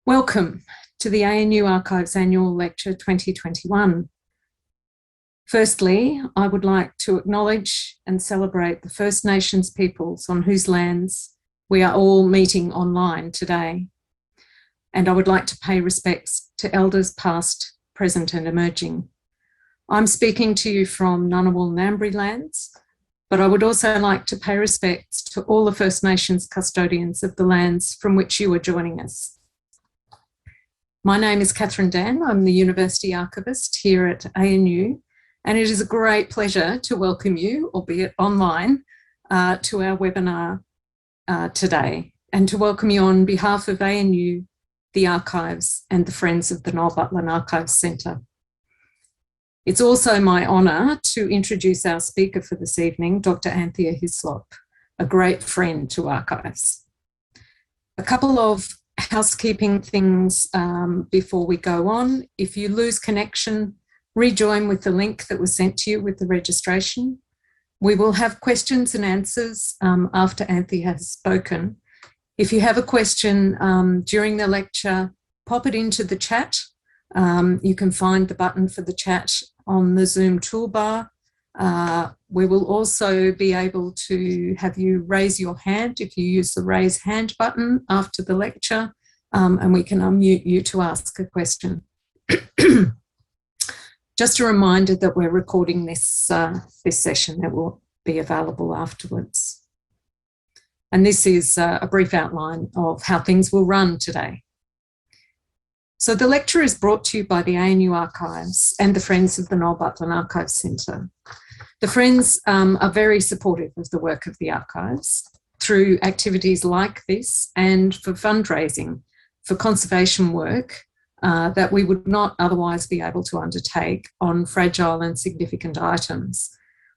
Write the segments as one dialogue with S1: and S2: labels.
S1: Welcome to the ANU Archives Annual Lecture 2021. Firstly, I would like to acknowledge and celebrate the First Nations peoples on whose lands we are all meeting online today. And I would like to pay respects to elders past, present and emerging. I'm speaking to you from Ngunnawal-Ngambri lands, but I would also like to pay respects to all the First Nations custodians of the lands from which you are joining us. My name is Catherine Dan. I'm the University Archivist here at ANU, and it is a great pleasure to welcome you, albeit online, to our webinar today, and to welcome you on behalf of ANU, the Archives and the Friends of the Noel Butlin Archives Centre. It's also my honour to introduce our speaker for this evening, Dr. Anthea Hyslop, a great friend to archives. A couple of housekeeping things before we go on. If you lose connection, rejoin with the link that was sent to you with the registration. We will have questions and answers after Anthea has spoken. If you have a question during the lecture, pop it into the chat. You can find the button for the chat on the Zoom toolbar. We will also be able to have you raise your hand if you use the raise hand button after the lecture, and we can unmute you to ask a question. Just a reminder that we're recording this session. It will be available afterwards. And this is a brief outline of how things will run today. So the lecture is brought to you by the ANU Archives and the Friends of the Noel Butlin Archives Centre. The Friends are very supportive of the work of the archives through activities like this and for fundraising for conservation work that we would not otherwise be able to undertake on fragile and significant items.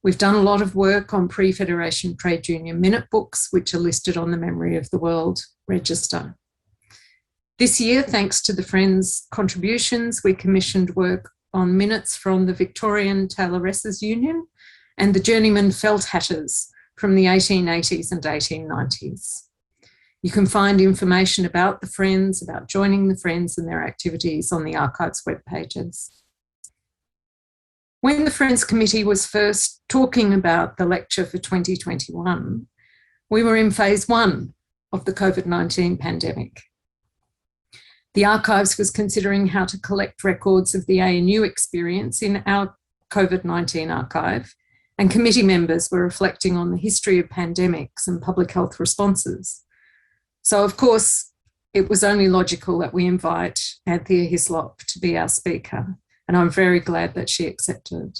S1: We've done a lot of work on pre-Federation trade union minute books, which are listed on the Memory of the World Register. This year, thanks to the Friends' contributions, we commissioned work on minutes from the Victorian Tailoresses Union and the Journeyman Felt Hatters from the 1880s and 1890s. You can find information about the Friends, about joining the Friends and their activities on the Archives web pages. When the Friends Committee was first talking about the lecture for 2021, we were in phase 1 of the COVID-19 pandemic. The Archives was considering how to collect records of the ANU experience in our COVID-19 archive, and committee members were reflecting on the history of pandemics and public health responses. So, of course, it was only logical that we invite Anthea Hyslop to be our speaker, and I'm very glad that she accepted.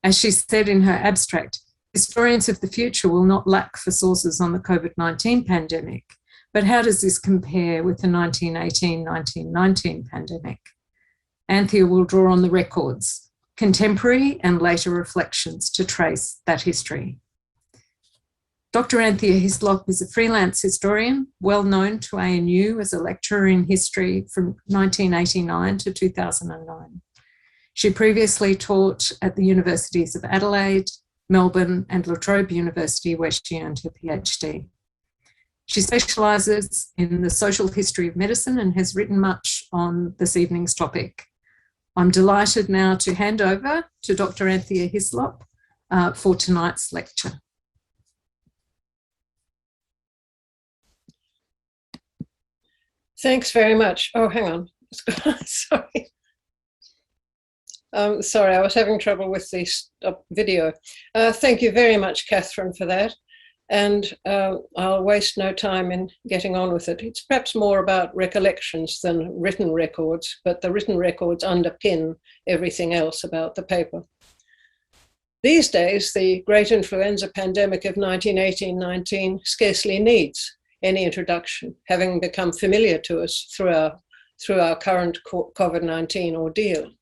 S1: As she said in her abstract, historians of the future will not lack for sources on the COVID-19 pandemic, but how does this compare with the 1918-1919 pandemic? Anthea will draw on the records, contemporary and later reflections to trace that history. Dr. Anthea Hyslop is a freelance historian, well known to ANU as a lecturer in history from 1989 to 2009. She previously taught at the Universities of Adelaide, Melbourne and La Trobe University, where she earned her PhD. She specialises in the social history of medicine and has written much on this evening's topic. I'm delighted now to hand over to Dr. Anthea Hyslop for tonight's lecture.
S2: Thanks very much. Oh, hang on. Sorry. Sorry, I was having trouble with the video. Thank you very much, Catherine, for that. And I'll waste no time in getting on with it. It's perhaps more about recollections than written records, but the written records underpin everything else about the paper. These days, the great influenza pandemic of 1918-19 scarcely needs any introduction, having become familiar to us through our current COVID-19 ordeal.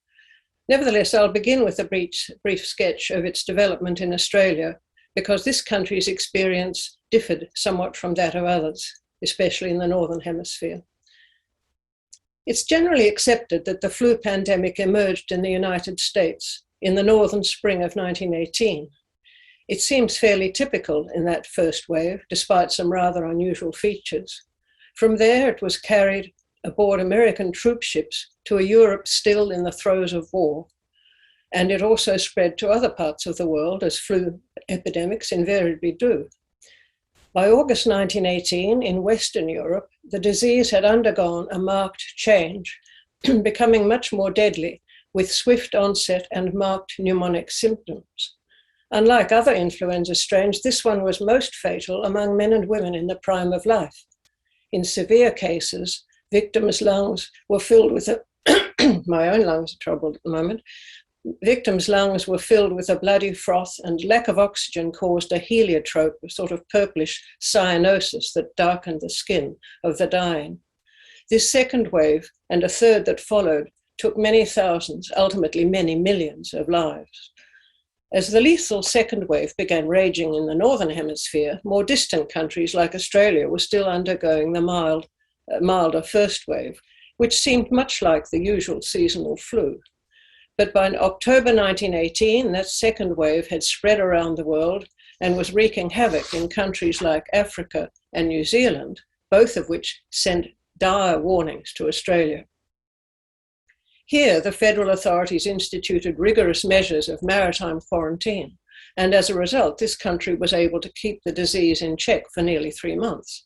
S2: Nevertheless, I'll begin with a brief sketch of its development in Australia, because this country's experience differed somewhat from that of others, especially in the Northern Hemisphere. It's generally accepted that the flu pandemic emerged in the United States in the northern spring of 1918. It seems fairly typical in that first wave, despite some rather unusual features. From there, it was carried aboard American troop ships to a Europe still in the throes of war. And it also spread to other parts of the world, as flu epidemics invariably do. By August 1918, in Western Europe, the disease had undergone a marked change, becoming much more deadly, with swift onset and marked pneumonic symptoms. Unlike other influenza strains, this one was most fatal among men and women in the prime of life. In severe cases, victims' lungs were filled with my own lungs are troubled at the moment. Victims' lungs were filled with a bloody froth, and lack of oxygen caused a heliotrope, a sort of purplish cyanosis that darkened the skin of the dying. This second wave, and a third that followed, took many thousands, ultimately many millions of lives. As the lethal second wave began raging in the Northern Hemisphere, more distant countries like Australia were still undergoing the milder first wave, which seemed much like the usual seasonal flu. But by October 1918, that second wave had spread around the world and was wreaking havoc in countries like Africa and New Zealand, both of which sent dire warnings to Australia. Here, the federal authorities instituted rigorous measures of maritime quarantine, and as a result, this country was able to keep the disease in check for nearly 3 months.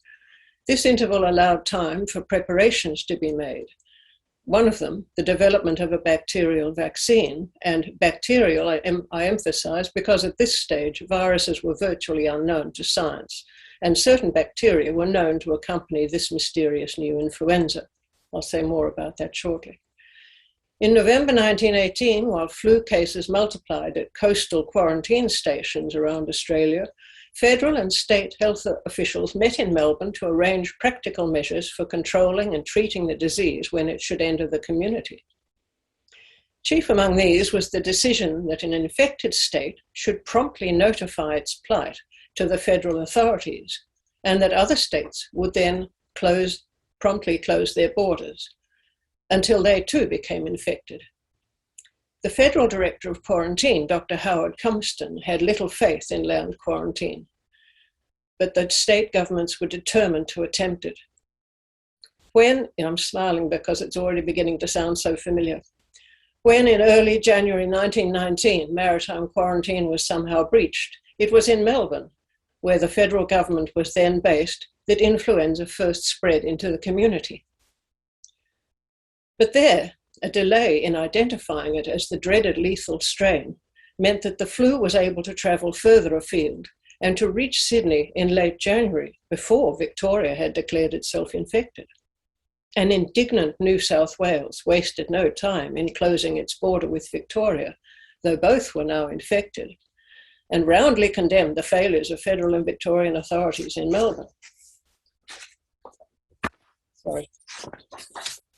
S2: This interval allowed time for preparations to be made. One of them, the development of a bacterial vaccine, and bacterial, I emphasize, because at this stage, viruses were virtually unknown to science, and certain bacteria were known to accompany this mysterious new influenza. I'll say more about that shortly. In November 1918, while flu cases multiplied at coastal quarantine stations around Australia, federal and state health officials met in Melbourne to arrange practical measures for controlling and treating the disease when it should enter the community. Chief among these was the decision that an infected state should promptly notify its plight to the federal authorities, and that other states would then promptly close their borders until they too became infected. The federal director of quarantine, Dr. Howard Cumston, had little faith in land quarantine, but the state governments were determined to attempt it. I'm smiling because it's already beginning to sound so familiar. When in early January 1919, maritime quarantine was somehow breached, it was in Melbourne, where the federal government was then based, that influenza first spread into the community. But there, a delay in identifying it as the dreaded lethal strain meant that the flu was able to travel further afield and to reach Sydney in late January, before Victoria had declared itself infected. An indignant New South Wales wasted no time in closing its border with Victoria, though both were now infected, and roundly condemned the failures of federal and Victorian authorities in Melbourne.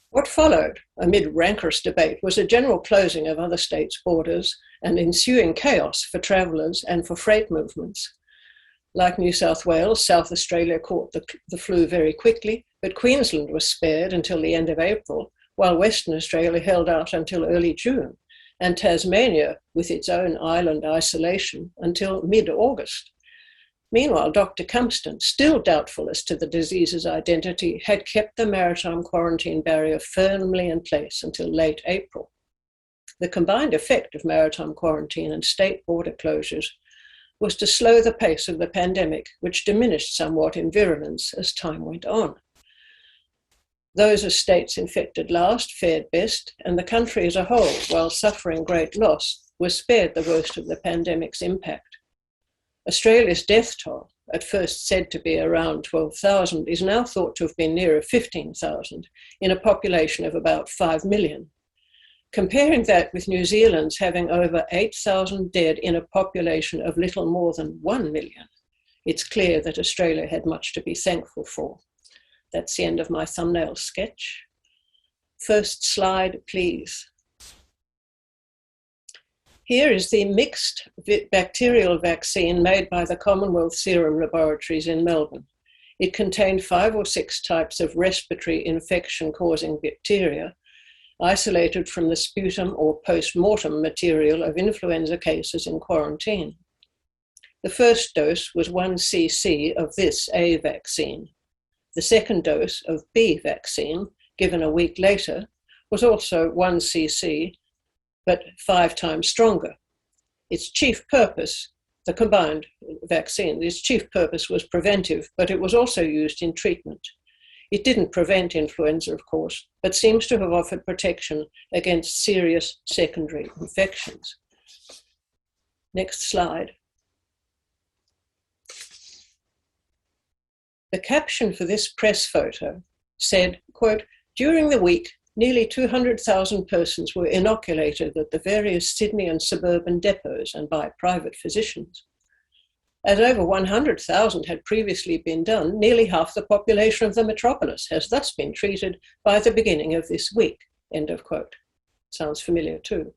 S2: What followed, amid rancorous debate, was a general closing of other states' borders and ensuing chaos for travellers and for freight movements. Like New South Wales, South Australia caught the flu very quickly, but Queensland was spared until the end of April, while Western Australia held out until early June, and Tasmania, with its own island isolation, until mid-August. Meanwhile, Dr. Cumston, still doubtful as to the disease's identity, had kept the maritime quarantine barrier firmly in place until late April. The combined effect of maritime quarantine and state border closures was to slow the pace of the pandemic, which diminished somewhat in virulence as time went on. Those of states infected last fared best, and the country as a whole, while suffering great loss, was spared the worst of the pandemic's impact. Australia's death toll, at first said to be around 12,000, is now thought to have been nearer 15,000 in a population of about 5 million. Comparing that with New Zealand's having over 8,000 dead in a population of little more than 1 million, it's clear that Australia had much to be thankful for. That's the end of my thumbnail sketch. First slide, please. Here is the mixed bacterial vaccine made by the Commonwealth Serum Laboratories in Melbourne. It contained 5 or 6 types of respiratory infection-causing bacteria, isolated from the sputum or post-mortem material of influenza cases in quarantine. The first dose was 1 cc of this A vaccine. The second dose of B vaccine, given a week later, was also 1 cc, but 5 times stronger. Its chief purpose, the combined vaccine, its chief purpose was preventive, but it was also used in treatment. It didn't prevent influenza, of course, but seems to have offered protection against serious secondary infections. Next slide. The caption for this press photo said, quote, "During the week, nearly 200,000 persons were inoculated at the various Sydney and suburban depots and by private physicians. As over 100,000 had previously been done, nearly half the population of the metropolis has thus been treated by the beginning of this week," end of quote. Sounds familiar too.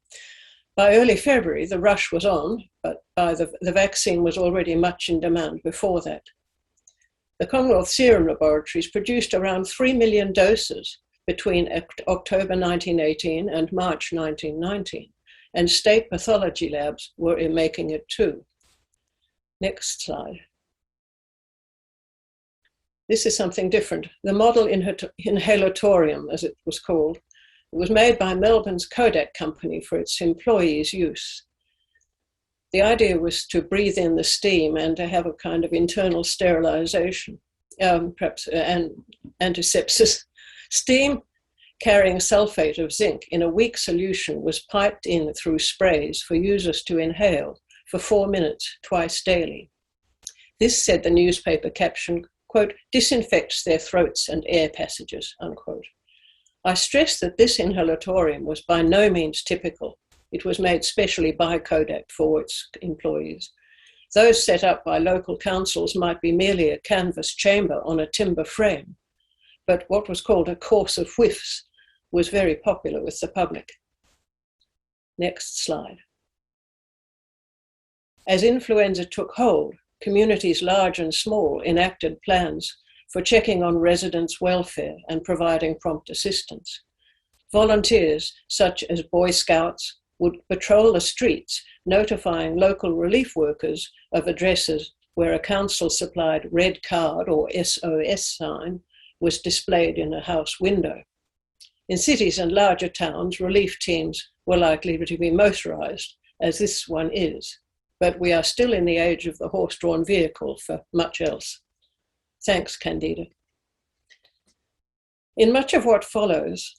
S2: By early February, the rush was on, but the vaccine was already much in demand before that. The Commonwealth Serum Laboratories produced around 3 million doses between October 1918 and March 1919, and state pathology labs were making it too. Next slide. This is something different. The model inhalatorium, as it was called, was made by Melbourne's Kodak company for its employees' use. The idea was to breathe in the steam and to have a kind of internal sterilization, perhaps antisepsis. Steam carrying sulfate of zinc in a weak solution was piped in through sprays for users to inhale for 4 minutes twice daily. This, said the newspaper caption, quote, "disinfects their throats and air passages," unquote. I stress that this inhalatorium was by no means typical. It was made specially by Kodak for its employees. Those set up by local councils might be merely a canvas chamber on a timber frame, but what was called a course of whiffs was very popular with the public. Next slide. As influenza took hold, communities large and small enacted plans for checking on residents' welfare and providing prompt assistance. Volunteers, such as Boy Scouts, would patrol the streets, notifying local relief workers of addresses where a council-supplied red card or SOS sign was displayed in a house window. In cities and larger towns, relief teams were likely to be motorised, as this one is, but we are still in the age of the horse-drawn vehicle for much else. Thanks, Candida. In much of what follows,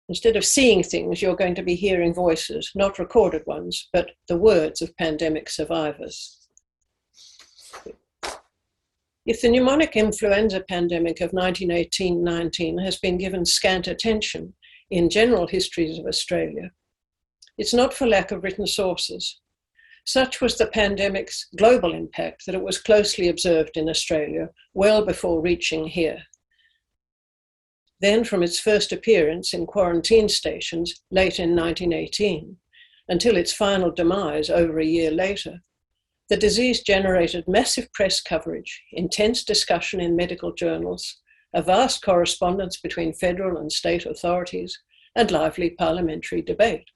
S2: instead of seeing things, you're going to be hearing voices, not recorded ones, but the words of pandemic survivors. If the pneumonic influenza pandemic of 1918-19 has been given scant attention in general histories of Australia, it's not for lack of written sources. Such was the pandemic's global impact that it was closely observed in Australia well before reaching here. Then, from its first appearance in quarantine stations late in 1918 until its final demise over a year later, the disease generated massive press coverage, intense discussion in medical journals, a vast correspondence between federal and state authorities, and lively parliamentary debate.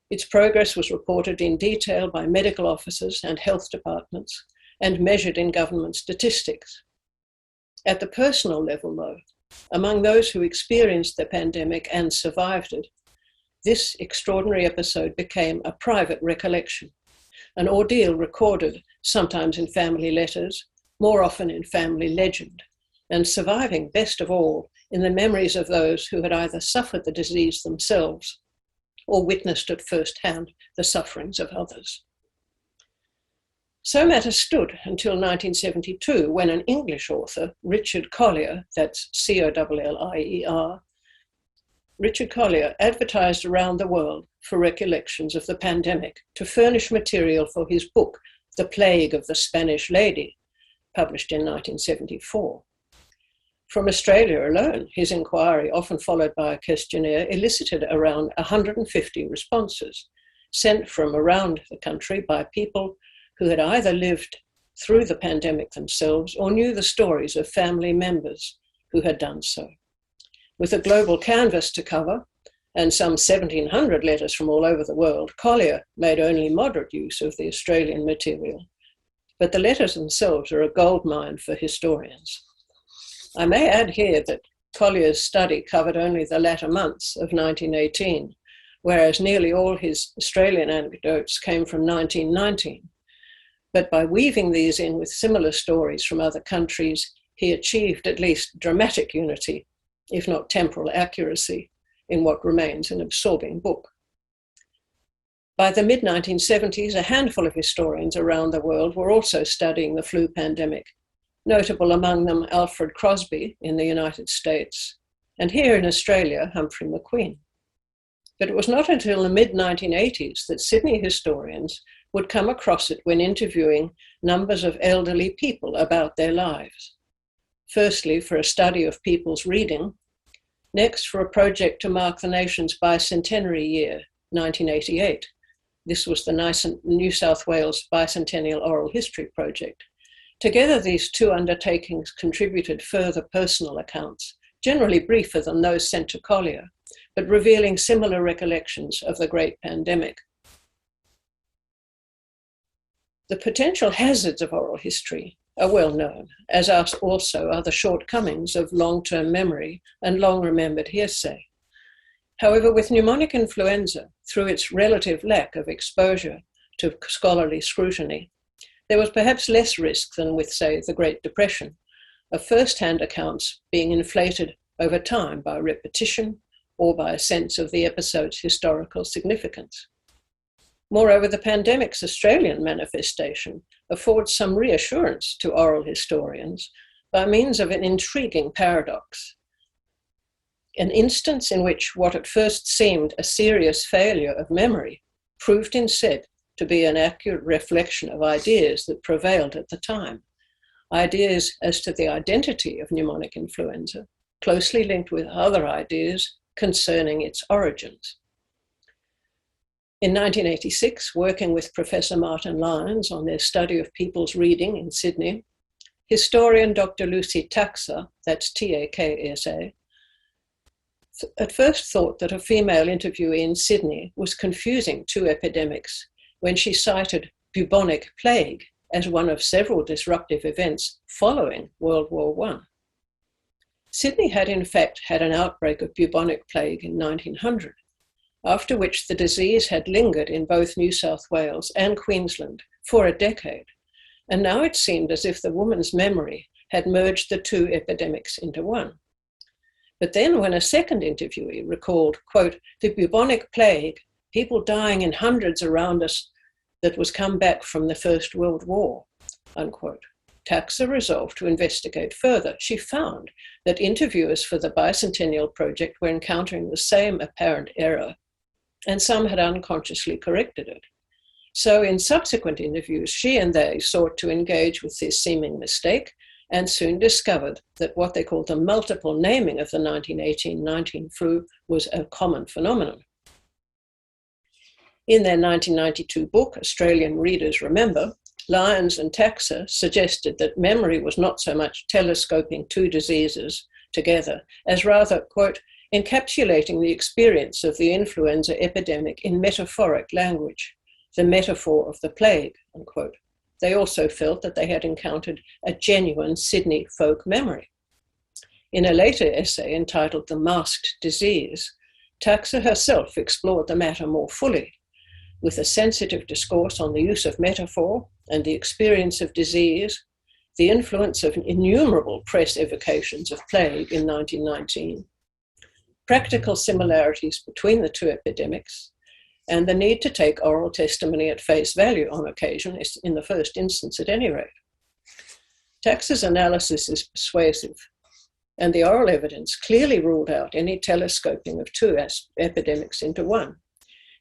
S2: Its progress was reported in detail by medical officers and health departments and measured in government statistics. At the personal level, though, among those who experienced the pandemic and survived it, this extraordinary episode became a private recollection, an ordeal recorded sometimes in family letters, more often in family legend, and surviving best of all in the memories of those who had either suffered the disease themselves or witnessed at first hand the sufferings of others. So matters stood until 1972, when an English author, Richard Collier, that's Collier, Richard Collier advertised around the world for recollections of the pandemic to furnish material for his book, The Plague of the Spanish Lady, published in 1974. From Australia alone, his inquiry, often followed by a questionnaire, elicited around 150 responses, sent from around the country by people who had either lived through the pandemic themselves or knew the stories of family members who had done so. With a global canvas to cover and some 1,700 letters from all over the world, Collier made only moderate use of the Australian material, but the letters themselves are a goldmine for historians. I may add here that Collier's study covered only the latter months of 1918, whereas nearly all his Australian anecdotes came from 1919. But by weaving these in with similar stories from other countries, he achieved at least dramatic unity, if not temporal accuracy, in what remains an absorbing book. By the mid-1970s, a handful of historians around the world were also studying the flu pandemic, notable among them Alfred Crosby in the United States, and here in Australia, Humphrey McQueen. But it was not until the mid-1980s that Sydney historians would come across it when interviewing numbers of elderly people about their lives. Firstly, for a study of people's reading, next for a project to mark the nation's bicentenary year, 1988. This was the New South Wales Bicentennial Oral History Project. Together, these two undertakings contributed further personal accounts, generally briefer than those sent to Collier, but revealing similar recollections of the great pandemic. The potential hazards of oral history are well known, as are also the shortcomings of long-term memory and long-remembered hearsay. However, with pneumonic influenza, through its relative lack of exposure to scholarly scrutiny, there was perhaps less risk than with, say, the Great Depression, of first-hand accounts being inflated over time by repetition or by a sense of the episode's historical significance. Moreover, the pandemic's Australian manifestation affords some reassurance to oral historians by means of an intriguing paradox. An instance in which what at first seemed a serious failure of memory proved instead to be an accurate reflection of ideas that prevailed at the time, ideas as to the identity of pneumonic influenza, closely linked with other ideas concerning its origins. In 1986, working with Professor Martin Lyons on their study of people's reading in Sydney, historian Dr. Lucy Taksa, that's T-A-K-S-A, at first thought that a female interviewee in Sydney was confusing two epidemics when she cited bubonic plague as one of several disruptive events following World War I. Sydney had in fact had an outbreak of bubonic plague in 1900, after which the disease had lingered in both New South Wales and Queensland for a decade, and now it seemed as if the woman's memory had merged the two epidemics into one. But then when a second interviewee recalled, quote, the bubonic plague, people dying in hundreds around us that was come back from the First World War, unquote, Taksa resolved to investigate further. She found that interviewers for the Bicentennial Project were encountering the same apparent error, and some had unconsciously corrected it. So in subsequent interviews, she and they sought to engage with this seeming mistake and soon discovered that what they called the multiple naming of the 1918-19 flu was a common phenomenon. In their 1992 book, Australian Readers Remember, Lyons and Taksa suggested that memory was not so much telescoping two diseases together as rather, quote, encapsulating the experience of the influenza epidemic in metaphoric language, the metaphor of the plague, unquote. They also felt that they had encountered a genuine Sydney folk memory. In a later essay entitled The Masked Disease, Taksa herself explored the matter more fully, with a sensitive discourse on the use of metaphor and the experience of disease, the influence of innumerable press evocations of plague in 1919, practical similarities between the two epidemics, and the need to take oral testimony at face value on occasion, in the first instance at any rate. Taksa's analysis is persuasive, and the oral evidence clearly ruled out any telescoping of two epidemics into one.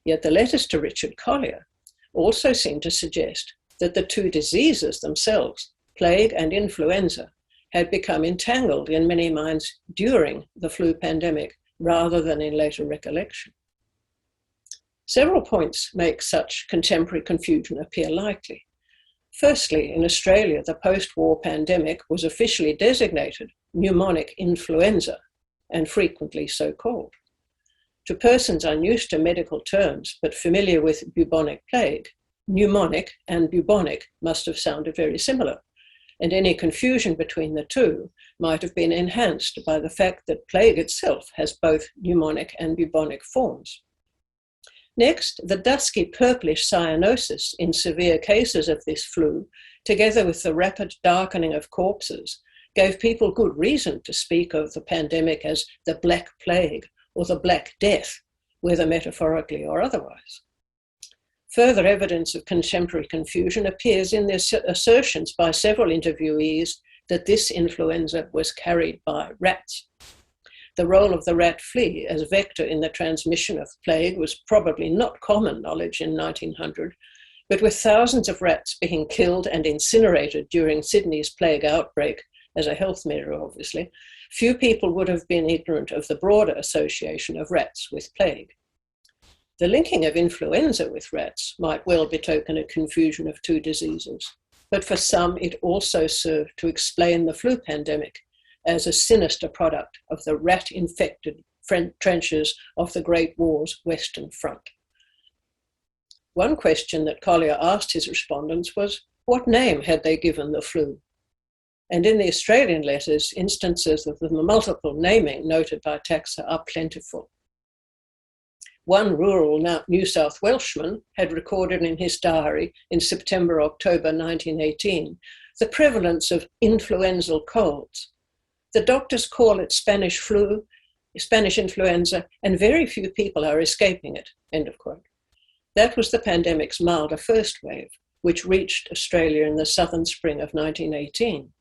S2: Yet the letters to Richard Collier also seem to suggest that the two diseases themselves, plague and influenza, had become entangled in many minds during the flu pandemic rather than in later recollection. Several points make such contemporary confusion appear likely. Firstly, in Australia, the post-war pandemic was officially designated pneumonic influenza, and frequently so called. To persons unused to medical terms but familiar with bubonic plague, pneumonic and bubonic must have sounded very similar, and any confusion between the two might have been enhanced by the fact that plague itself has both pneumonic and bubonic forms. Next, the dusky purplish cyanosis in severe cases of this flu, together with the rapid darkening of corpses, gave people good reason to speak of the pandemic as the Black Plague or the Black Death, whether metaphorically or otherwise. Further evidence of contemporary confusion appears in the assertions by several interviewees that this influenza was carried by rats. The role of the rat flea as vector in the transmission of plague was probably not common knowledge in 1900, but with thousands of rats being killed and incinerated during Sydney's plague outbreak, as a health measure obviously, few people would have been ignorant of the broader association of rats with plague. The linking of influenza with rats might well betoken a confusion of two diseases, but for some it also served to explain the flu pandemic as a sinister product of the rat-infected trenches of the Great War's Western Front. One question that Collier asked his respondents was, what name had they given the flu? And in the Australian letters, instances of the multiple naming noted by taxa are plentiful. One rural New South Welshman had recorded in his diary in September-October 1918 the prevalence of influenzal colds. The doctors call it Spanish flu, Spanish influenza, and very few people are escaping it, end of quote. That was the pandemic's milder first wave, which reached Australia in the southern spring of 1918.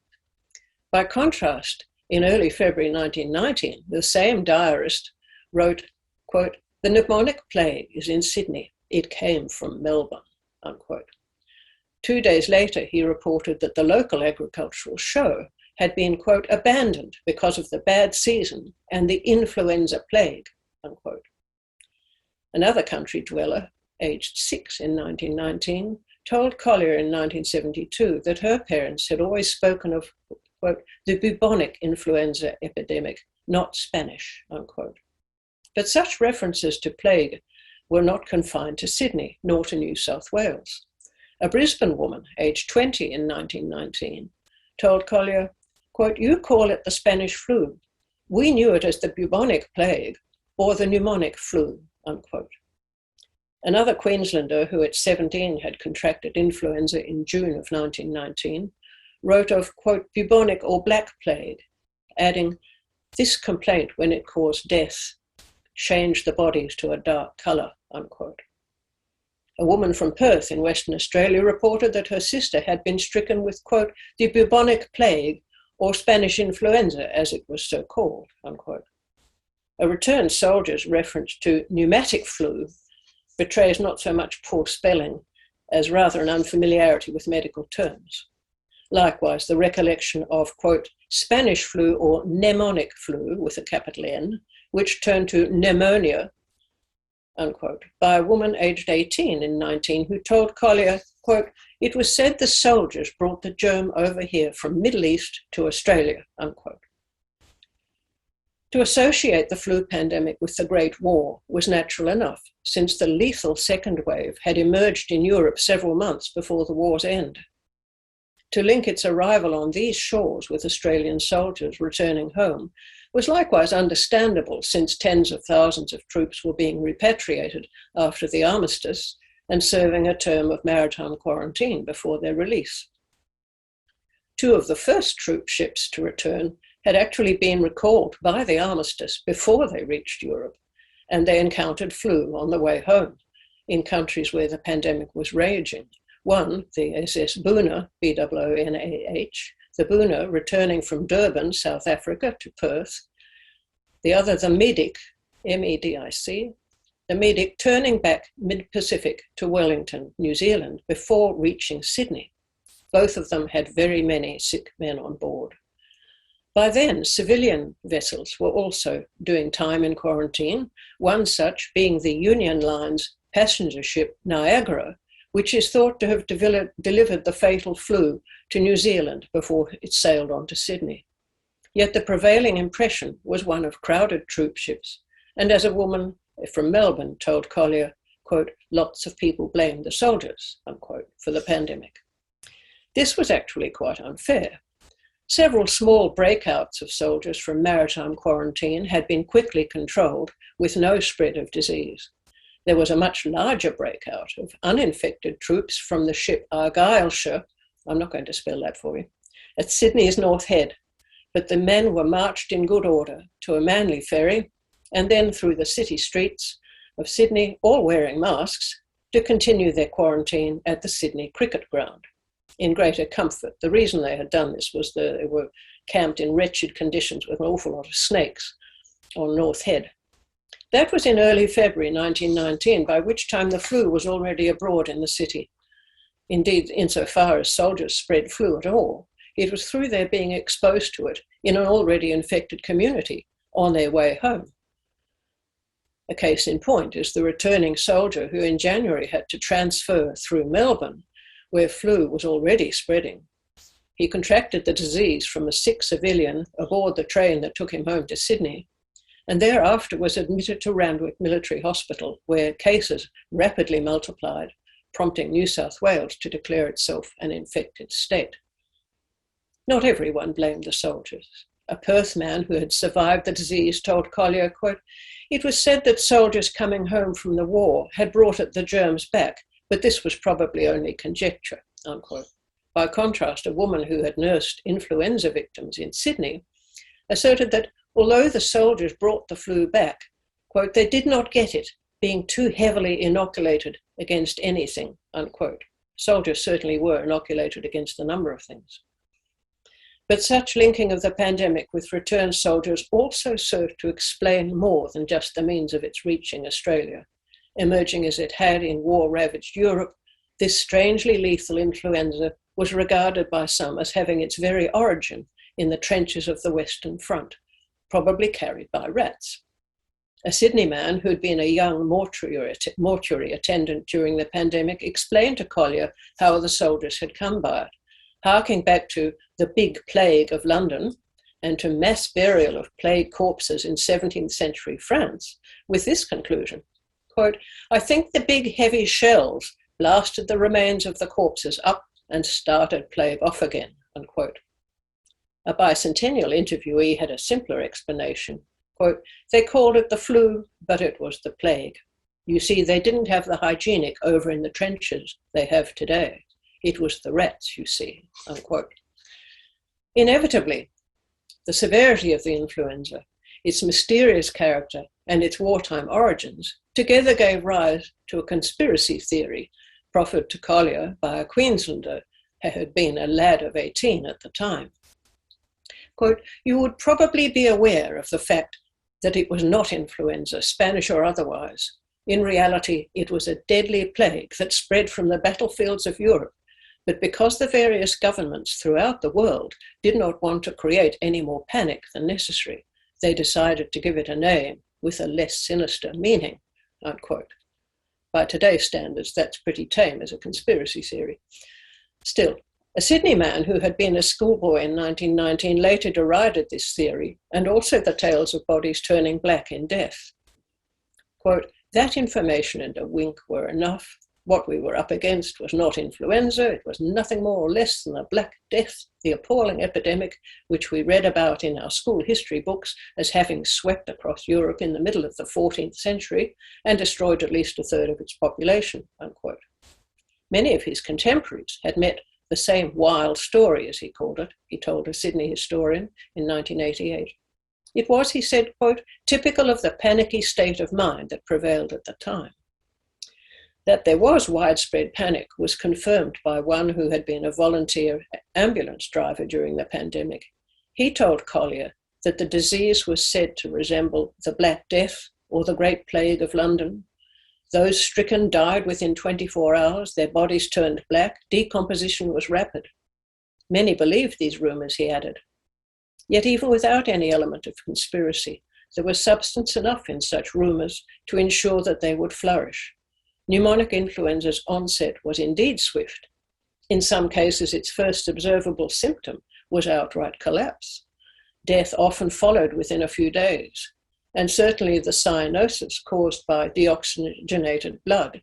S2: By contrast, in early February 1919, the same diarist wrote, quote, "The pneumonic plague is in Sydney. It came from Melbourne," unquote. 2 days later, he reported that the local agricultural show had been, quote, "abandoned because of the bad season and the influenza plague," unquote. Another country dweller, aged 6 in 1919, told Collier in 1972 that her parents had always spoken of, quote, "the bubonic influenza epidemic, not Spanish," unquote. But such references to plague were not confined to Sydney nor to New South Wales. A Brisbane woman, aged 20 in 1919, told Collier, quote, "You call it the Spanish flu. We knew it as the bubonic plague or the pneumonic flu," unquote. Another Queenslander who at 17 had contracted influenza in June of 1919 wrote of, quote, "bubonic or black plague," adding, "This complaint, when it caused death, changed the bodies to a dark colour," unquote. A woman from Perth in Western Australia reported that her sister had been stricken with, quote, "the bubonic plague," or Spanish influenza, as it was so called, unquote. A returned soldier's reference to pneumatic flu betrays not so much poor spelling as rather an unfamiliarity with medical terms. Likewise, the recollection of, quote, "Spanish flu or pneumonic flu," with a capital N, which turned to pneumonia, unquote, by a woman aged 18 in 19 who told Collier, quote, "It was said the soldiers brought the germ over here from Middle East to Australia," unquote. To associate the flu pandemic with the Great War was natural enough, since the lethal second wave had emerged in Europe several months before the war's end. To link its arrival on these shores with Australian soldiers returning home was likewise understandable, since tens of thousands of troops were being repatriated after the armistice and serving a term of maritime quarantine before their release. 2 of the first troop ships to return had actually been recalled by the armistice before they reached Europe, and they encountered flu on the way home in countries where the pandemic was raging. One, the SS Boonah, B-O-O-N-A-H, the Boonah returning from Durban, South Africa, to Perth. The other, the Medic, M-E-D-I-C, the Medic turning back mid-Pacific to Wellington, New Zealand, before reaching Sydney. Both of them had very many sick men on board. By then, civilian vessels were also doing time in quarantine, one such being the Union Line's passenger ship Niagara, which is thought to have delivered the fatal flu to New Zealand before it sailed on to Sydney. Yet the prevailing impression was one of crowded troop ships, and as a woman from Melbourne told Collier, quote, "Lots of people blamed the soldiers," unquote, for the pandemic. This was actually quite unfair. Several small breakouts of soldiers from maritime quarantine had been quickly controlled with no spread of disease. There was a much larger breakout of uninfected troops from the ship Argyllshire, I'm not going to spell that for you, at Sydney's North Head, but the men were marched in good order to a Manly ferry and then through the city streets of Sydney, all wearing masks, to continue their quarantine at the Sydney cricket ground in greater comfort. The reason they had done this was that they were camped in wretched conditions with an awful lot of snakes on North Head. That was in early February 1919, by which time the flu was already abroad in the city. Indeed, insofar as soldiers spread flu at all, it was through their being exposed to it in an already infected community on their way home. A case in point is the returning soldier who in January had to transfer through Melbourne, where flu was already spreading. He contracted the disease from a sick civilian aboard the train that took him home to Sydney, and thereafter was admitted to Randwick Military Hospital, where cases rapidly multiplied, prompting New South Wales to declare itself an infected state. Not everyone blamed the soldiers. A Perth man who had survived the disease told Collier, quote, "It was said that soldiers coming home from the war had brought the germs back, but this was probably only conjecture," unquote. By contrast, a woman who had nursed influenza victims in Sydney asserted that although the soldiers brought the flu back, quote, "they did not get it, being too heavily inoculated against anything," unquote. Soldiers certainly were inoculated against a number of things. But such linking of the pandemic with returned soldiers also served to explain more than just the means of its reaching Australia. Emerging as it had in war-ravaged Europe, this strangely lethal influenza was regarded by some as having its very origin in the trenches of the Western Front, probably carried by rats. A Sydney man who'd been a young mortuary attendant during the pandemic explained to Collier how the soldiers had come by it, harking back to the Big Plague of London and to mass burial of plague corpses in 17th century France, with this conclusion, quote, "I think the big heavy shells blasted the remains of the corpses up and started plague off again," unquote. A bicentennial interviewee had a simpler explanation, quote, "They called it the flu, but it was the plague. You see, they didn't have the hygienic over in the trenches they have today. It was the rats, you see," unquote. Inevitably, the severity of the influenza, its mysterious character, and its wartime origins together gave rise to a conspiracy theory proffered to Collier by a Queenslander who had been a lad of 18 at the time. Quote, "You would probably be aware of the fact that it was not influenza, Spanish or otherwise. In reality, it was a deadly plague that spread from the battlefields of Europe, but because the various governments throughout the world did not want to create any more panic than necessary, they decided to give it a name with a less sinister meaning," unquote. By today's standards, that's pretty tame as a conspiracy theory. Still, a Sydney man who had been a schoolboy in 1919 later derided this theory and also the tales of bodies turning black in death. Quote, "That information and a wink were enough. What we were up against was not influenza, it was nothing more or less than the Black Death, the appalling epidemic which we read about in our school history books as having swept across Europe in the middle of the 14th century and destroyed at least a third of its population," unquote. Many of his contemporaries had met the same wild story, as he called it, he told a Sydney historian in 1988. It was, he said, quote, "typical of the panicky state of mind that prevailed at the time." That there was widespread panic was confirmed by one who had been a volunteer ambulance driver during the pandemic. He told Collier that the disease was said to resemble the Black Death or the Great Plague of London. Those stricken died within 24 hours, their bodies turned black, decomposition was rapid. Many believed these rumours, he added. Yet even without any element of conspiracy, there was substance enough in such rumours to ensure that they would flourish. Pneumonic influenza's onset was indeed swift. In some cases, its first observable symptom was outright collapse. Death often followed within a few days, and certainly the cyanosis caused by deoxygenated blood,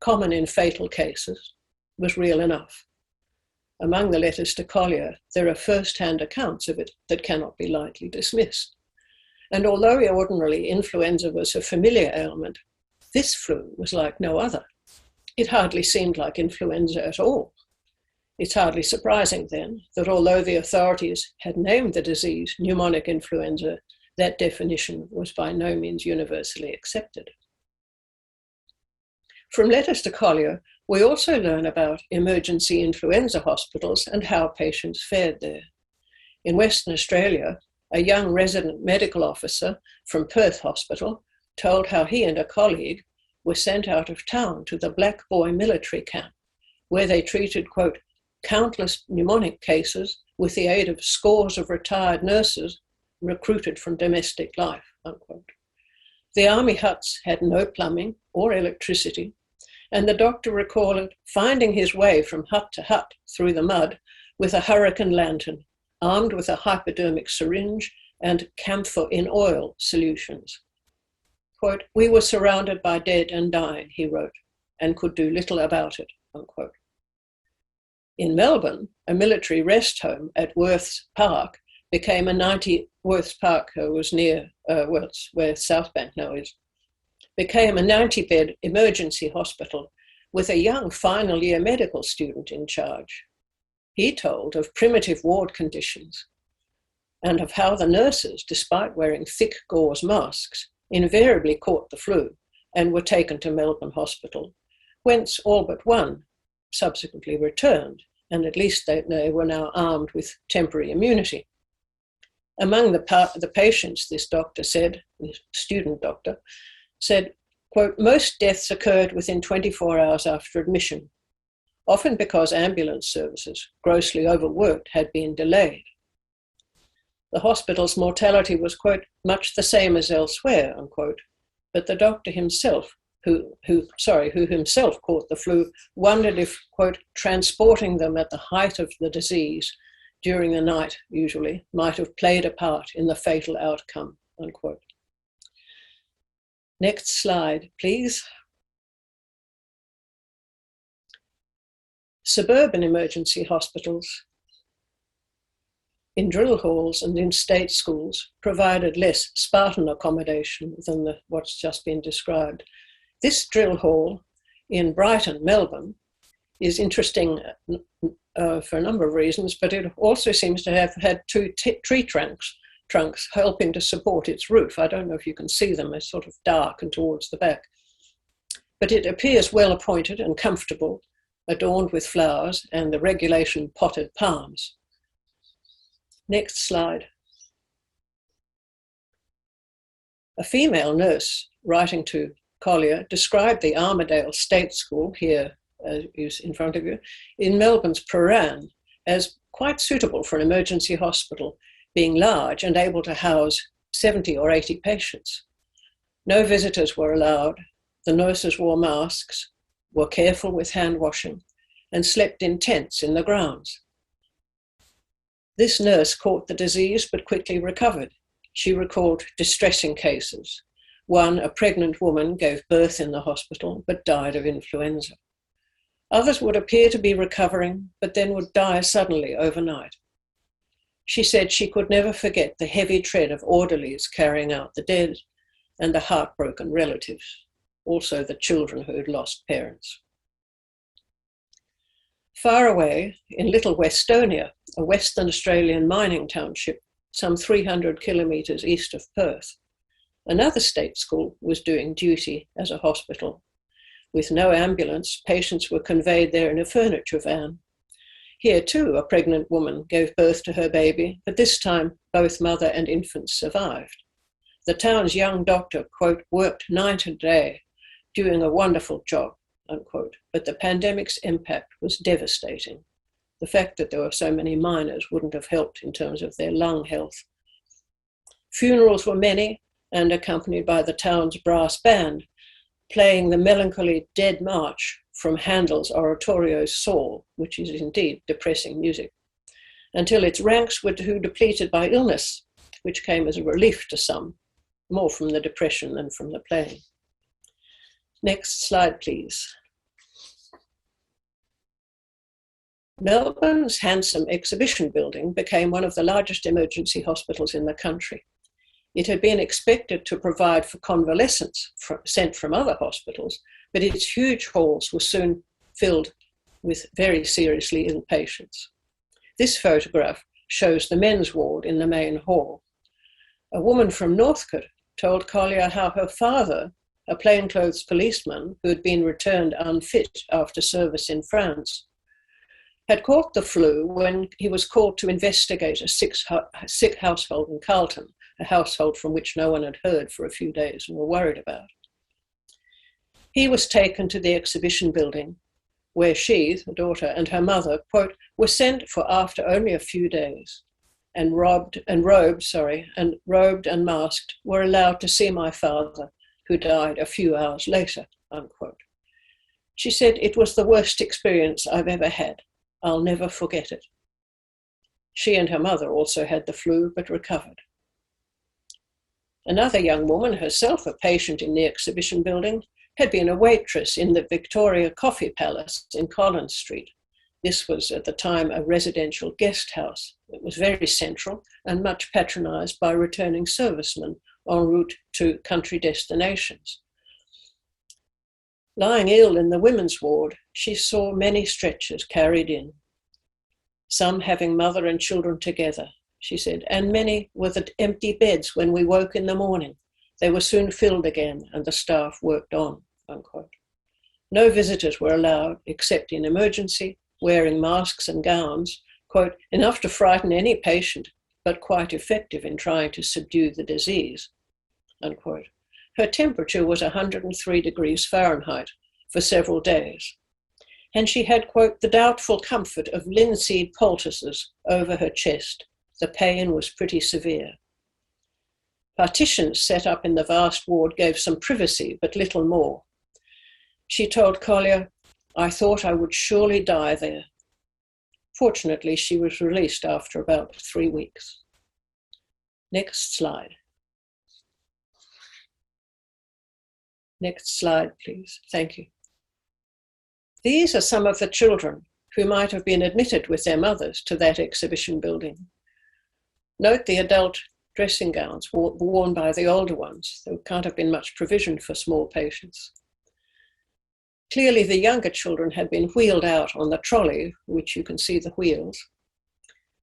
S2: common in fatal cases, was real enough. Among the letters to Collier, there are first-hand accounts of it that cannot be lightly dismissed. And although ordinarily influenza was a familiar ailment, this flu was like no other. It hardly seemed like influenza at all. It's hardly surprising then that although the authorities had named the disease pneumonic influenza, that definition was by no means universally accepted. From letters to Collier, we also learn about emergency influenza hospitals and how patients fared there. In Western Australia, a young resident medical officer from Perth Hospital told how he and a colleague were sent out of town to the Black Boy military camp, where they treated, quote, countless pneumonic cases with the aid of scores of retired nurses recruited from domestic life, unquote. The army huts had no plumbing or electricity, and the doctor recalled finding his way from hut to hut through the mud with a hurricane lantern, armed with a hypodermic syringe and camphor in oil solutions. Quote, we were surrounded by dead and dying, he wrote, and could do little about it, unquote. In Melbourne, a military rest home at Worths Park became Worths Park was near where South Bank now is, became a 90-bed emergency hospital with a young final year medical student in charge. He told of primitive ward conditions and of how the nurses, despite wearing thick gauze masks, invariably caught the flu and were taken to Melbourne Hospital, whence all but one subsequently returned, and at least they were now armed with temporary immunity. Among the patients, this doctor said, this student doctor, said, quote, most deaths occurred within 24 hours after admission, often because ambulance services, grossly overworked, had been delayed. The hospital's mortality was, quote, much the same as elsewhere, unquote, but the doctor himself, who himself caught the flu, wondered if, quote, transporting them at the height of the disease during the night, usually, might have played a part in the fatal outcome, unquote. Next slide, please. Suburban emergency hospitals in drill halls and in state schools provided less Spartan accommodation than what's just been described. This drill hall in Brighton, Melbourne, is interesting for a number of reasons, but it also seems to have had two tree trunks helping to support its roof. I don't know if you can see them, they're sort of dark and towards the back. But it appears well appointed and comfortable, adorned with flowers and the regulation potted palms. Next slide. A female nurse writing to Collier described the Armadale State School, here is in front of you, in Melbourne's Prahran as quite suitable for an emergency hospital, being large and able to house 70 or 80 patients. No visitors were allowed. The nurses wore masks, were careful with hand washing, and slept in tents in the grounds. This nurse caught the disease but quickly recovered. She recalled distressing cases. One, a pregnant woman, gave birth in the hospital but died of influenza. Others would appear to be recovering but then would die suddenly overnight. She said she could never forget the heavy tread of orderlies carrying out the dead and the heartbroken relatives, also the children who had lost parents. Far away, in Little Westonia, a Western Australian mining township, some 300 kilometres east of Perth, another state school was doing duty as a hospital. With no ambulance, patients were conveyed there in a furniture van. Here too, a pregnant woman gave birth to her baby, but this time both mother and infant survived. The town's young doctor, quote, worked night and day, doing a wonderful job, unquote, but the pandemic's impact was devastating. The fact that there were so many miners wouldn't have helped in terms of their lung health. Funerals were many and accompanied by the town's brass band, playing the melancholy Dead March from Handel's oratorio Saul, which is indeed depressing music, until its ranks were too depleted by illness, which came as a relief to some, more from the depression than from the playing. Next slide, please. Melbourne's handsome exhibition building became one of the largest emergency hospitals in the country. It had been expected to provide for convalescents sent from other hospitals, but its huge halls were soon filled with very seriously ill patients. This photograph shows the men's ward in the main hall. A woman from Northcote told Collier how her father, a plainclothes policeman who had been returned unfit after service in France, had caught the flu when he was called to investigate a sick household in Carlton, a household from which no one had heard for a few days and were worried about. He was taken to the exhibition building, where she, the daughter, and her mother, quote, were sent for after only a few days, and robed and masked, were allowed to see my father, who died a few hours later, unquote. She said, "It was the worst experience I've ever had. I'll never forget it." She and her mother also had the flu, but recovered. Another young woman, herself a patient in the exhibition building, had been a waitress in the Victoria Coffee Palace in Collins Street. This was at the time a residential guest house. It was very central and much patronised by returning servicemen en route to country destinations. Lying ill in the women's ward, she saw many stretchers carried in, some having mother and children together, she said, and many with empty beds when we woke in the morning. They were soon filled again and the staff worked on, unquote. No visitors were allowed except in emergency, wearing masks and gowns, quote, enough to frighten any patient, but quite effective in trying to subdue the disease, unquote. Her temperature was 103 degrees Fahrenheit for several days. And she had, quote, the doubtful comfort of linseed poultices over her chest. The pain was pretty severe. Partitions set up in the vast ward gave some privacy, but little more. She told Collier, "I thought I would surely die there." Fortunately, she was released after about 3 weeks. Next slide. Next slide, please. Thank you. These are some of the children who might have been admitted with their mothers to that exhibition building. Note the adult dressing gowns worn by the older ones. There can't have been much provision for small patients. Clearly, the younger children had been wheeled out on the trolley, which you can see the wheels,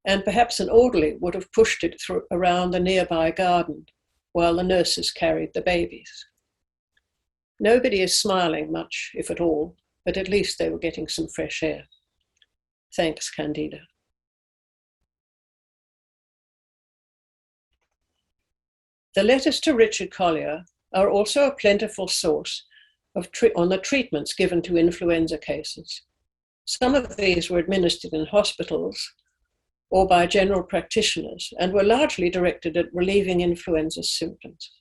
S2: and perhaps an orderly would have pushed it around the nearby garden while the nurses carried the babies. Nobody is smiling much, if at all, but at least they were getting some fresh air. Thanks, Candida. The letters to Richard Collier are also a plentiful source on the treatments given to influenza cases. Some of these were administered in hospitals or by general practitioners and were largely directed at relieving influenza symptoms.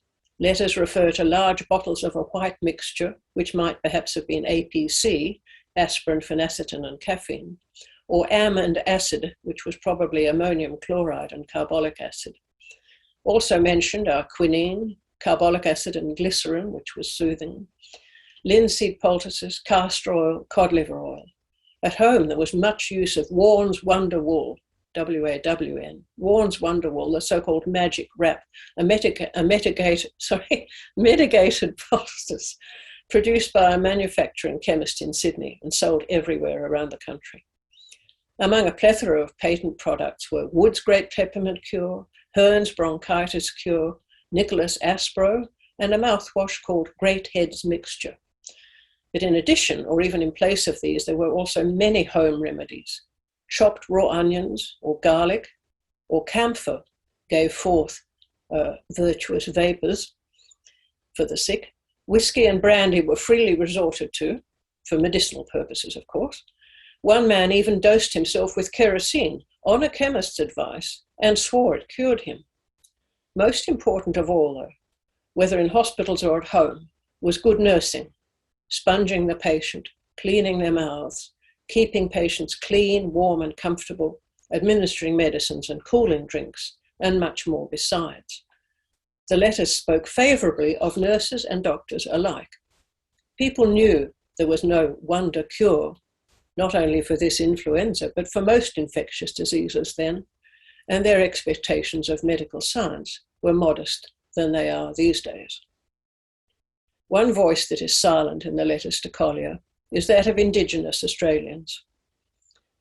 S2: Letters refer to large bottles of a white mixture, which might perhaps have been APC, aspirin, phenacetin, and caffeine, or am and acid, which was probably ammonium chloride and carbolic acid. Also mentioned are quinine, carbolic acid and glycerin, which was soothing, linseed poultices, castor oil, cod liver oil. At home, there was much use of Warren's Wonder Wool, W-A-W-N, Warren's Wonder Wool, the so-called magic wrap, a medicated poultice produced by a manufacturing chemist in Sydney and sold everywhere around the country. Among a plethora of patent products were Wood's Great Peppermint Cure, Hearn's Bronchitis Cure, Nicholas Aspro, and a mouthwash called Great Heads Mixture. But in addition, or even in place of these, there were also many home remedies. Chopped raw onions or garlic or camphor gave forth virtuous vapors for the sick. Whiskey and brandy were freely resorted to, for medicinal purposes, of course. One man even dosed himself with kerosene on a chemist's advice and swore it cured him. Most important of all, though, whether in hospitals or at home, was good nursing, sponging the patient, cleaning their mouths, keeping patients clean, warm, and comfortable, administering medicines and cooling drinks, and much more besides. The letters spoke favourably of nurses and doctors alike. People knew there was no wonder cure, not only for this influenza, but for most infectious diseases then, and their expectations of medical science were modest than they are these days. One voice that is silent in the letters to Collier is that of Indigenous Australians.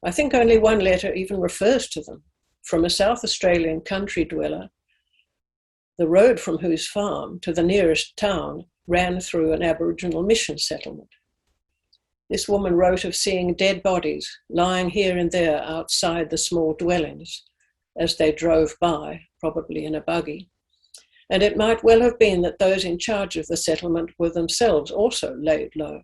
S2: I think only one letter even refers to them, from a South Australian country dweller, the road from whose farm to the nearest town ran through an Aboriginal mission settlement. This woman wrote of seeing dead bodies lying here and there outside the small dwellings as they drove by, probably in a buggy. And it might well have been that those in charge of the settlement were themselves also laid low.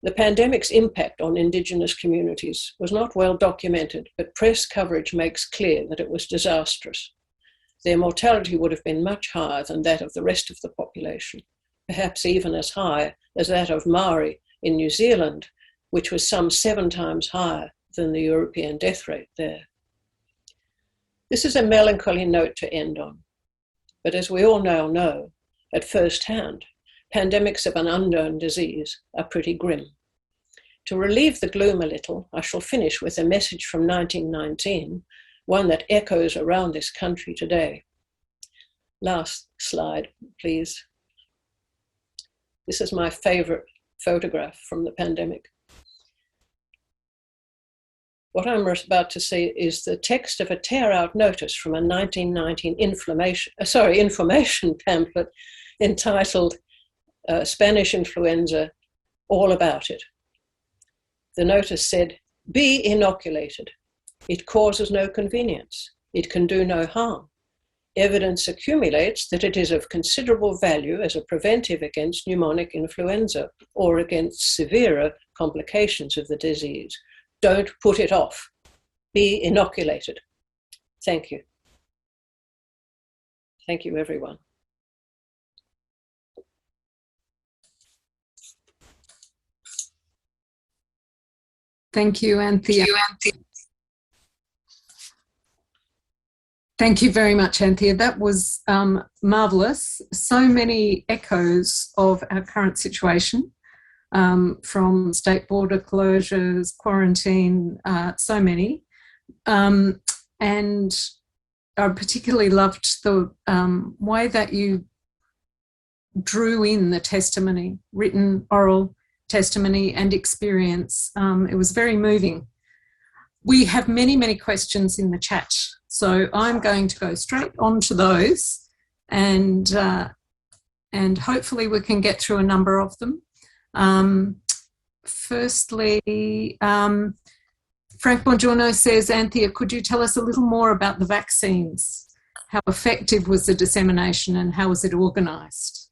S2: The pandemic's impact on Indigenous communities was not well documented, but press coverage makes clear that it was disastrous. Their mortality would have been much higher than that of the rest of the population, perhaps even as high as that of Maori in New Zealand, which was some 7 times higher than the European death rate there. This is a melancholy note to end on, but as we all now know, at first hand, pandemics of an unknown disease are pretty grim. To relieve the gloom a little, I shall finish with a message from 1919, one that echoes around this country today. Last slide, please. This is my favorite photograph from the pandemic. What I'm about to say is the text of a tear-out notice from a 1919 information pamphlet entitled Spanish Influenza, All About It. The notice said, "Be inoculated. It causes no convenience. It can do no harm. Evidence accumulates that it is of considerable value as a preventive against pneumonic influenza or against severer complications of the disease. Don't put it off. Be inoculated." Thank you. Thank you, everyone.
S1: Thank you, Anthea. Thank you very much, Anthea. That was marvellous. So many echoes of our current situation, from state border closures, quarantine, so many. And I particularly loved the way that you drew in the testimony, written, oral testimony and experience. It was very moving. We have many, many questions in the chat, so I'm going to go straight on to those, and hopefully we can get through a number of them. Firstly, Frank Bongiorno says, Anthea, could you tell us a little more about the vaccines? How effective was the dissemination and how was it organised?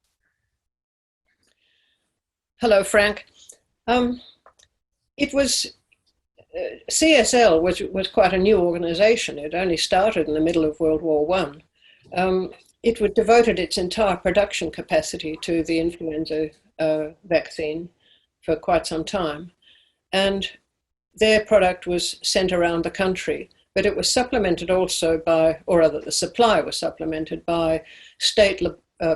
S2: Hello, Frank. It was CSL was quite a new organisation. It only started in the middle of World War I. It would devoted its entire production capacity to the influenza vaccine for quite some time, and their product was sent around the country. But it was supplemented also by, or rather, the supply was supplemented by state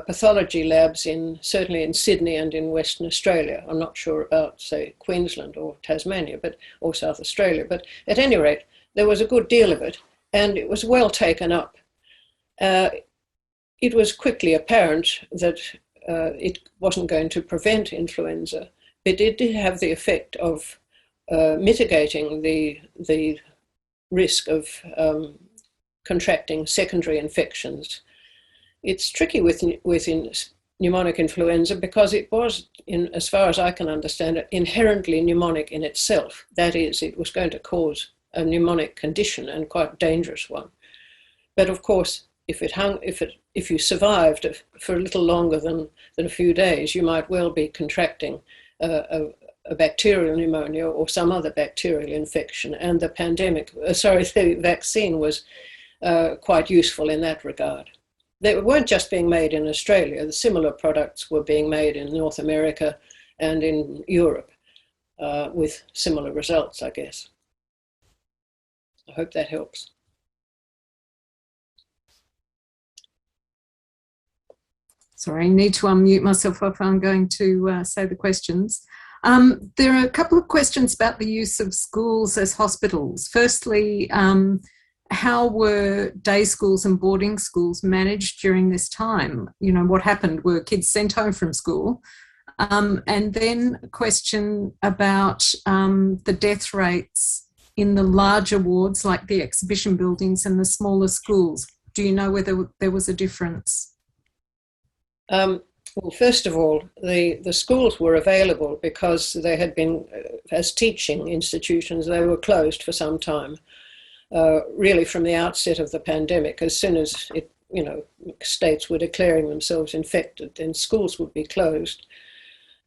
S2: pathology labs certainly in Sydney and in Western Australia. I'm not sure about, say, Queensland or Tasmania, or South Australia, but at any rate, there was a good deal of it, and it was well taken up. It was quickly apparent that it wasn't going to prevent influenza, but it did have the effect of mitigating the risk of contracting secondary infections. It's tricky with pneumonic influenza because it was, as far as I can understand it, inherently pneumonic in itself. That is, it was going to cause a pneumonic condition, and quite a dangerous one. But of course, if you survived for a little longer than a few days, you might well be contracting a bacterial pneumonia or some other bacterial infection. And the vaccine was quite useful in that regard. They weren't just being made in Australia. The similar products were being made in North America and in Europe with similar results, I guess. I hope that helps.
S1: Sorry, I need to unmute myself if I'm going to say the questions. There are a couple of questions about the use of schools as hospitals. Firstly, how were day schools and boarding schools managed during this time? You know, what happened? Were kids sent home from school? And then a question about the death rates in the larger wards, like the exhibition buildings, and the smaller schools. Do you know whether there was a difference?
S2: Well, first of all, the schools were available because they had been, as teaching institutions, they were closed for some time, really from the outset of the pandemic. As soon as it, you know, states were declaring themselves infected, then schools would be closed.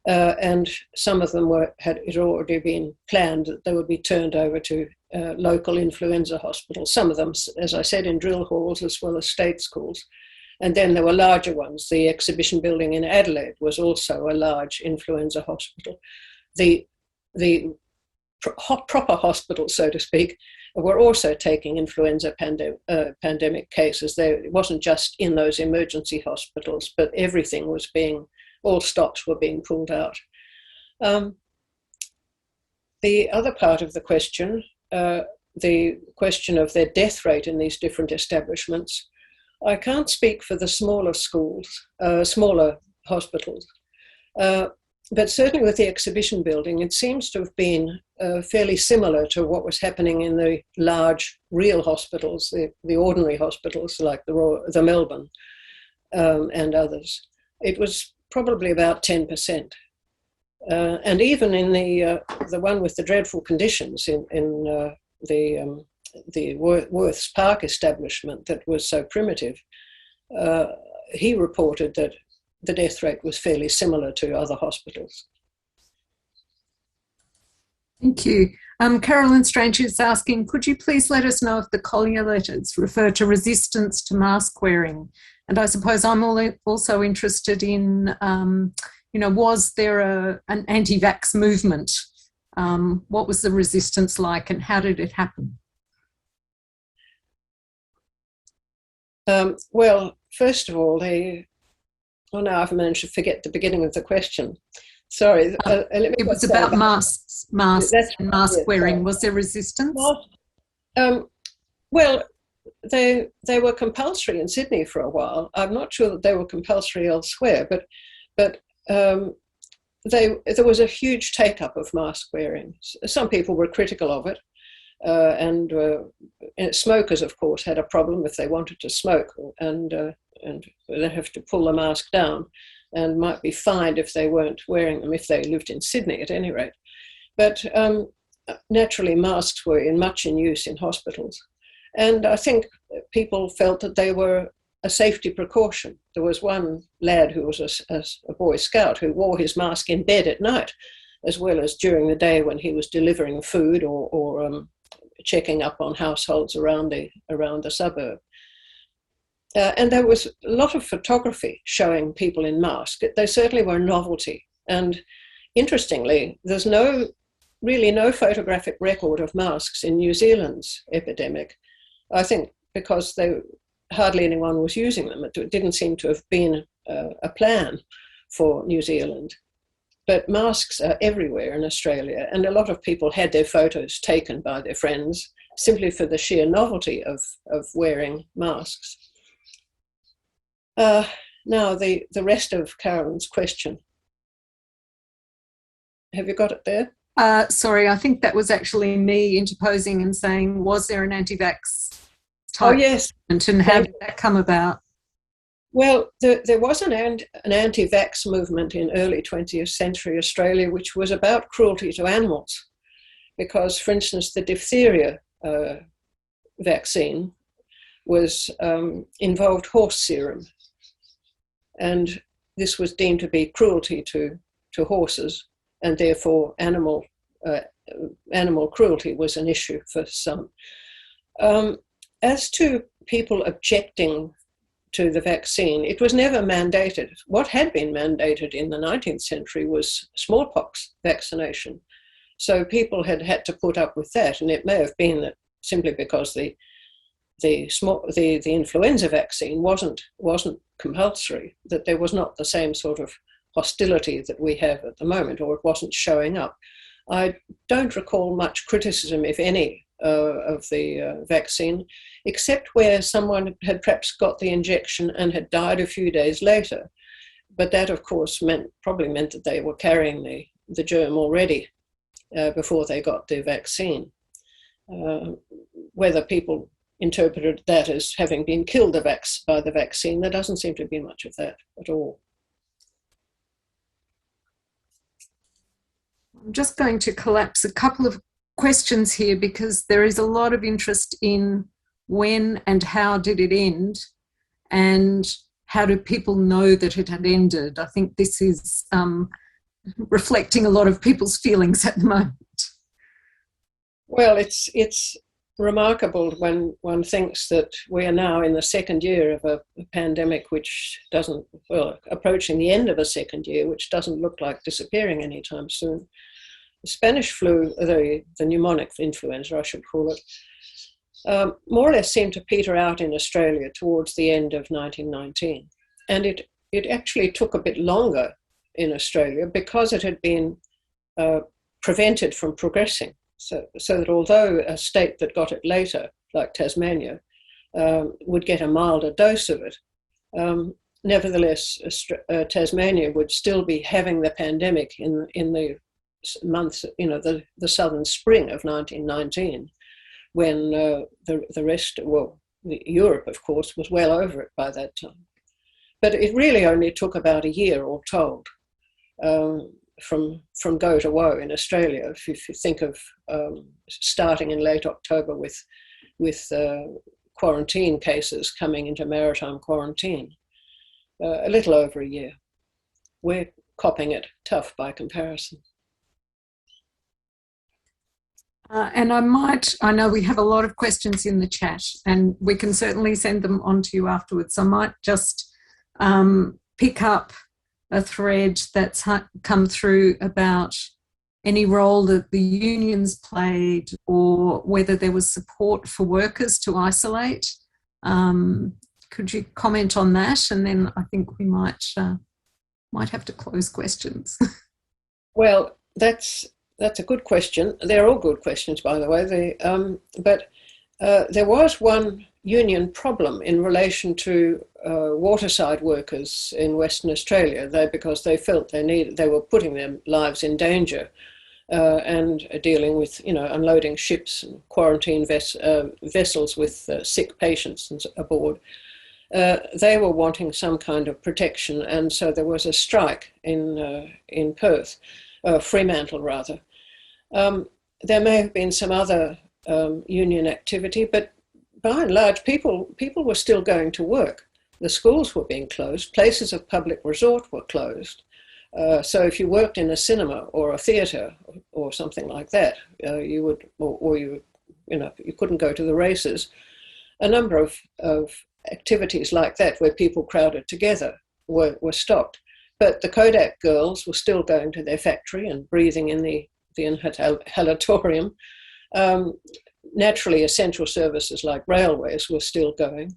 S2: And some of them had already been planned that they would be turned over to local influenza hospitals, some of them, as I said, in drill halls as well as state schools. And then there were larger ones. The exhibition building in Adelaide was also a large influenza hospital. The proper hospitals, so to speak, were also taking influenza pandemic cases. It wasn't just in those emergency hospitals, but everything was all stops were being pulled out. The other part of the question of their death rate in these different establishments, I can't speak for the smaller schools, smaller hospitals, but certainly with the exhibition building, it seems to have been fairly similar to what was happening in the large real hospitals, the ordinary hospitals like the Melbourne and others. It was probably about 10%. And even in the one with the dreadful conditions in the Worth's Park establishment that was so primitive, he reported that the death rate was fairly similar to other hospitals.
S1: Thank you. Carolyn Strange is asking, could you please let us know if the Collier letters refer to resistance to mask wearing? And I suppose I'm also interested in, you know, was there an anti-vax movement? What was the resistance like and how did it happen?
S2: Well, first of all, now I've managed to forget the beginning of the question. Sorry.
S1: It was about masks and mask wearing. Sorry. Was there resistance?
S2: Well, they were compulsory in Sydney for a while. I'm not sure that they were compulsory elsewhere, but there was a huge take-up of mask wearing. Some people were critical of it, and smokers, of course, had a problem if they wanted to smoke, and they have to pull the mask down and might be fined if they weren't wearing them, if they lived in Sydney at any rate. But naturally, masks were much in use in hospitals. And I think people felt that they were a safety precaution. There was one lad who was a Boy Scout who wore his mask in bed at night, as well as during the day when he was delivering food or checking up on households around the suburb. And there was a lot of photography showing people in masks. They certainly were a novelty. And interestingly, there's really no photographic record of masks in New Zealand's epidemic. I think because hardly anyone was using them. It didn't seem to have been a plan for New Zealand. But masks are everywhere in Australia, and a lot of people had their photos taken by their friends simply for the sheer novelty of wearing masks. Now, the rest of Carolyn's question. Have you got it there?
S1: Sorry, I think that was actually me interposing and saying, was there an anti-vax type?
S2: Oh, yes.
S1: And how did that come about?
S2: Well, there was an anti-vax movement in early 20th century Australia, which was about cruelty to animals. Because, for instance, the diphtheria vaccine involved horse serum. And this was deemed to be cruelty to horses, and therefore animal cruelty was an issue for some. As to people objecting to the vaccine, it was never mandated. What had been mandated in the 19th century was smallpox vaccination. So people had to put up with that, and it may have been that simply because the influenza vaccine wasn't compulsory, that there was not the same sort of hostility that we have at the moment, or it wasn't showing up. I don't recall much criticism, if any, of the vaccine, except where someone had perhaps got the injection and had died a few days later. But that, of course, probably meant that they were carrying the germ already before they got the vaccine. Whether people interpreted that as having been killed by the vaccine, there doesn't seem to be much of that at all.
S1: I'm just going to collapse a couple of questions here because there is a lot of interest in when and how did it end and how do people know that it had ended. I think this is reflecting a lot of people's feelings at the moment.
S2: Well, it's remarkable when one thinks that we are now in the second year of a pandemic which doesn't, well, approaching the end of a second year, which doesn't look like disappearing anytime soon. The Spanish flu, the pneumonic influenza, I should call it, more or less seemed to peter out in Australia towards the end of 1919. And it actually took a bit longer in Australia because it had been prevented from progressing. So that although a state that got it later, like Tasmania, would get a milder dose of it, nevertheless, Tasmania would still be having the pandemic in the months, the southern spring of 1919, when the rest, well, Europe, of course, was well over it by that time. But it really only took about a year, all told, from go to woe in Australia. If you think of starting in late October with quarantine cases coming into maritime quarantine, a little over a year. We're copping it tough by comparison.
S1: And I know we have a lot of questions in the chat and we can certainly send them on to you afterwards. I might just pick up a thread that's come through about any role that the unions played or whether there was support for workers to isolate. Could you comment on that? And then I think we might have to close questions.
S2: Well, that's a good question. They're all good questions, by the way. But there was one union problem in relation to waterside workers in Western Australia, because they felt they were putting their lives in danger and dealing with, unloading ships and quarantine vessels with sick patients aboard. They were wanting some kind of protection, and so there was a strike in Perth, Fremantle rather. There may have been some other union activity, but by and large, people were still going to work. The schools were being closed. Places of public resort were closed. So if you worked in a cinema or a theatre or something like that, you couldn't go to the races. A number of activities like that where people crowded together were stopped. But the Kodak girls were still going to their factory and breathing in the inhalatorium. Naturally, essential services like railways were still going,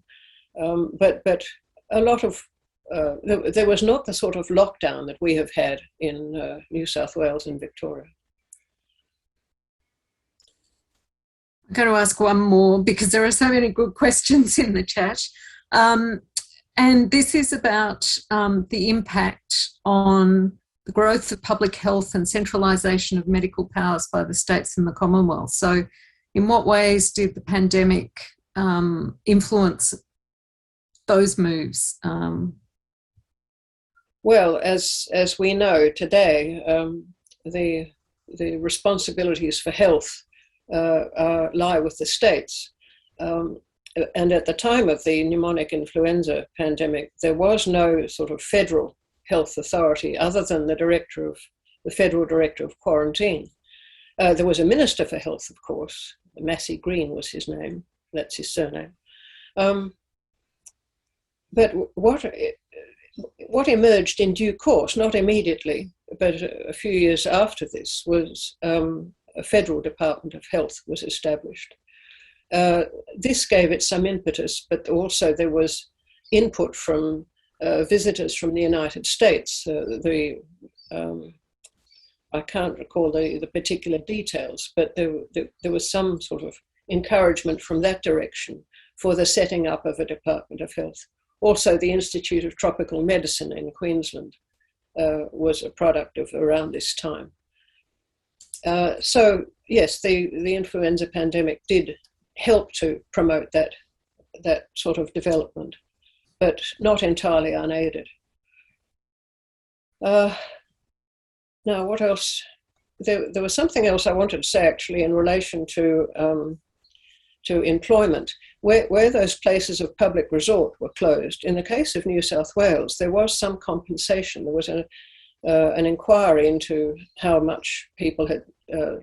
S2: but a lot of there was not the sort of lockdown that we have had in New South Wales and Victoria.
S1: I'm going to ask one more because there are so many good questions in the chat. And this is about the impact on the growth of public health and centralisation of medical powers by the states and the Commonwealth. So in what ways did the pandemic influence those moves?
S2: Well, as we know today, the responsibilities for health lie with the states. And at the time of the pneumonic influenza pandemic, there was no sort of federal health authority other than the federal director of quarantine. There was a minister for health, of course. Massey Green was his name. That's his surname. But what emerged in due course, not immediately, but a few years after this, was a federal Department of Health was established. This gave it some impetus, but also there was input from visitors from the United States. I can't recall the particular details, but there was some sort of encouragement from that direction for the setting up of a Department of Health. Also, the Institute of Tropical Medicine in Queensland was a product of around this time. So, yes, the influenza pandemic did help to promote that sort of development, but not entirely unaided. Now, what else? There was something else I wanted to say, actually, in relation to employment. Where those places of public resort were closed, in the case of New South Wales, there was some compensation. There was an inquiry into how much people had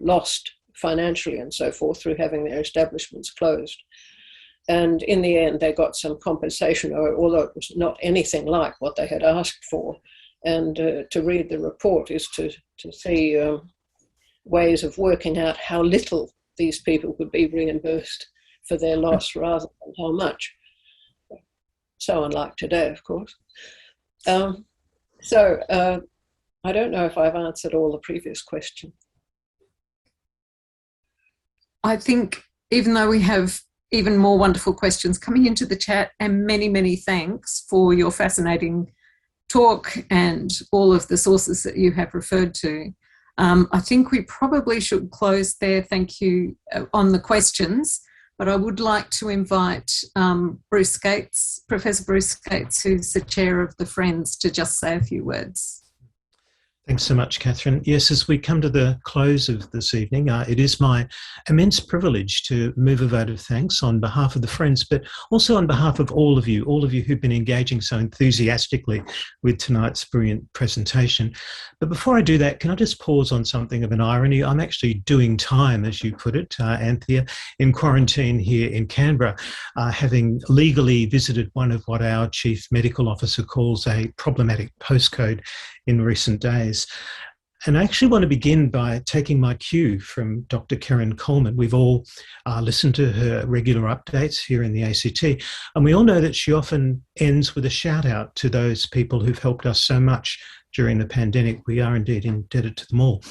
S2: lost financially and so forth through having their establishments closed. And in the end, they got some compensation, although it was not anything like what they had asked for. And to read the report is to see ways of working out how little these people could be reimbursed for their loss rather than how much. So unlike today, of course. I don't know if I've answered all the previous questions.
S1: I think even though we have even more wonderful questions coming into the chat, and many, many thanks for your fascinating talk and all of the sources that you have referred to. I think we probably should close there. Thank you on the questions, but I would like to invite Bruce Scates, Professor Bruce Scates, who's the chair of the Friends, to just say a few words.
S3: Thanks so much, Catherine. Yes, as we come to the close of this evening, it is my immense privilege to move a vote of thanks on behalf of the Friends, but also on behalf of all of you who've been engaging so enthusiastically with tonight's brilliant presentation. But before I do that, can I just pause on something of an irony? I'm actually doing time, as you put it, Anthea, in quarantine here in Canberra, having legally visited one of what our Chief Medical Officer calls a problematic postcode in recent days. And I actually want to begin by taking my cue from Dr. Karen Coleman. We've all listened to her regular updates here in the ACT, and we all know that she often ends with a shout out to those people who've helped us so much during the pandemic. We are indeed indebted to them all.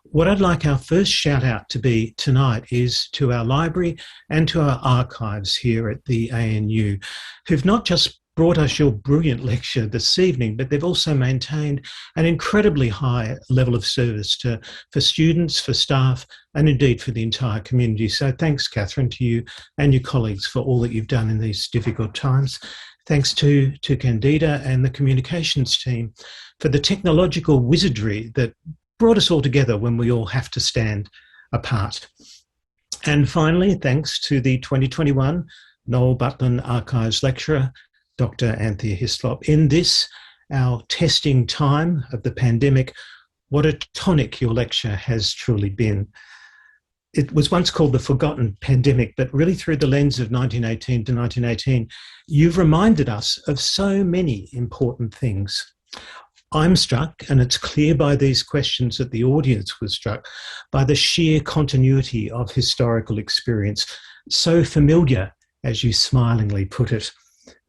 S3: What I'd like our first shout out to be tonight is to our library and to our archives here at the ANU, who've not just brought us your brilliant lecture this evening, but they've also maintained an incredibly high level of service for students, for staff, and indeed for the entire community. So thanks, Catherine, to you and your colleagues for all that you've done in these difficult times. Thanks to Candida and the communications team for the technological wizardry that brought us all together when we all have to stand apart. And finally, thanks to the 2021 Noel Butlin Archives Lecturer, Dr. Anthea Hyslop. In this, our testing time of the pandemic, what a tonic your lecture has truly been. It was once called the forgotten pandemic, but really through the lens of 1918 to 1918, you've reminded us of so many important things. I'm struck, and it's clear by these questions that the audience was struck, by the sheer continuity of historical experience, so familiar, as you smilingly put it.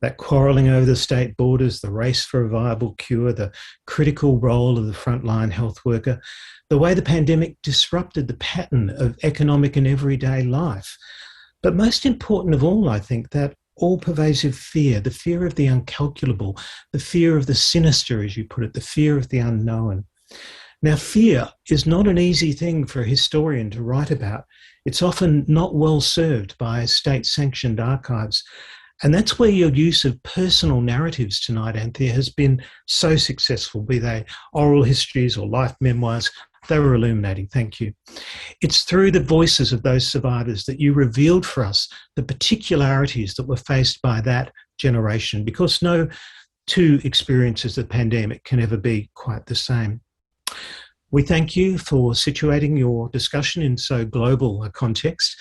S3: That quarrelling over the state borders, the race for a viable cure, the critical role of the frontline health worker, the way the pandemic disrupted the pattern of economic and everyday life. But most important of all, I think, that all-pervasive fear, the fear of the uncalculable, the fear of the sinister, as you put it, the fear of the unknown. Now, fear is not an easy thing for a historian to write about. It's often not well served by state-sanctioned archives. And that's where your use of personal narratives tonight, Anthea, has been so successful, be they oral histories or life memoirs. They were illuminating. Thank you. It's through the voices of those survivors that you revealed for us the particularities that were faced by that generation, because no two experiences of the pandemic can ever be quite the same. We thank you for situating your discussion in so global a context.